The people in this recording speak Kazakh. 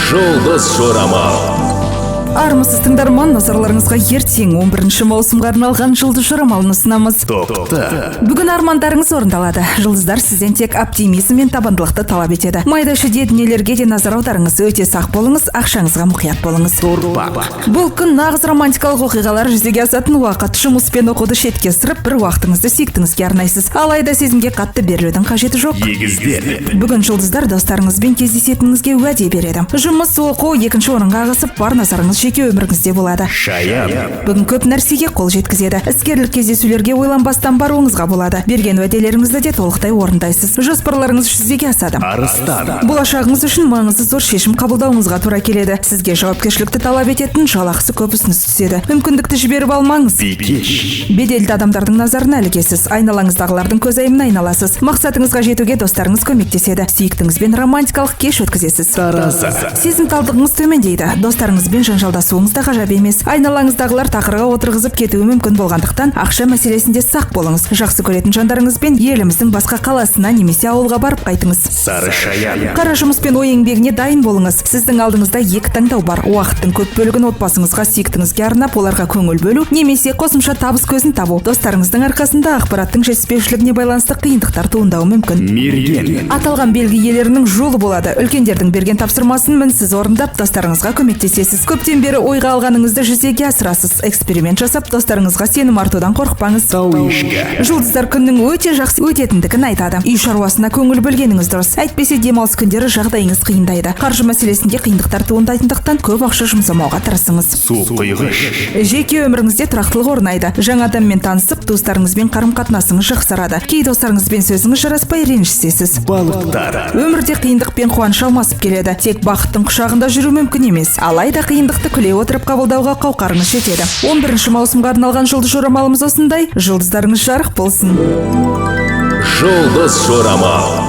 Жұлдыз жорамал. Армысыз тыңдарман, назарларыңызға ертең 11 маусымға арналған жұлдыз жорамалын ұсынамыз. Бүгін армандарыңыз орындалады. Жұлдыздар сізден тек оптимизм мен табандылықты талап етеді. Майда-шүйде дүниелерге де назар аударыңыз, өте сақ болыңыз, ақшаңызға мұқият болыңыз. Бұл күн нағыз романтикалық оқиғалар жүзеге асатын уақыт. Жұмыс пен оқуды шетке ысырып, бір уақытыңызды сүйіктіңізге арнайсыз. Алайда сезімге қатты берілудің қажеті жоқ. Бүгін жұлдыздар достарыңызбен кездесетініңізге уәде береді. Жұмыс, оқу екінші орынға ығысып, бар назарыңыз жеке өміріңізде болады. Бүгін көп нәрсеге қол жеткізеді. Іскерлік кездесулерге ойланбастан баруыңызға болады. Берген уәделеріңізді де толықтай орындайсыз. Жоспарларыңыз жүзеге асады. Болашағыңыз үшін маңызды зор шешім қабылдауыңызға тура келеді. Сізге жауапкершілікті талап ететін жалақысы көп ұсыныс түседі. Мүмкіндікті жіберіп алмаңыз. Беделді адамдардың назарына ілігесіз. Айналаңыздағылардың көзайымына айналасыз. Мақсатыңызға жетуге достарыңыз көмектеседі. Сүйіктіңізбен романтикалық кеш өткізесіз. Сезімталдығыңыз төмендейді. Достарыңызбен жанжалдасуыңыз да ғажап емес. Айналаңыздағылар тақырға отырғызып кетуі мүмкін болғандықтан ақша мәселесінде сақ болыңыз. Жақсы көретін жандарыңызбен еліміздің басқа қаласына немесе ауылға барып қайтыңыз. Қара жұмыс пен ой еңбегіне дайын болыңыз. Сіздің алдыңызда екі таңдау бар. Уақыттың көп бөлігін отбасыңызға, сүйіктіңізге арнап, оларға көңіл бөлу немесе қосымша табыс көзін табу. Достарыңыздың арқасында ақпараттың жетіспеушілігіне байланысты қиындықтар туындауы мүмкін. Аталған белгі иелерінің жолы болады. Үлкендердің берген тапсырмасын мінсіз орындап, достарыңызға көмектесесіз. Көптен бері ойға алғаныңызды жүзеге асырасыз. Эксперимент жасап, достарыңызға сенім артудан қорықпаңыз. Жұлдыздар күннің өте жақсы өтетіндігін айтады. Үй шаруасына көңіл бөлгеніңіз дұрыс. Әйтпесе демалыс күндері жағдайыңыз қиындайды. Қаржы мәселесінде қиындықтар туындайтындықтан көп ақша жұмсамауға тырысыңыз. Жеке өміріңізде тұрақтылық орнайды. Жаңа адаммен танысып, достарыңызбен қарым-қатынасыңыз жақсарады. Кей достарыңызбен сөзіңіз жараспай ренжісесіз. Өмірде қиындық пен қуаныш алмасып келеді. Тек бақыттың құшағында жүру мүмкін емес. Алайда қиындықты күле отырып қабылдауға қауқарыңыз жетеді. 11 маусымға арналған жұлдыз жорамалымыз осындай. Жұлдыздарыңыз жарық болсын. Жұлдыз жорамал.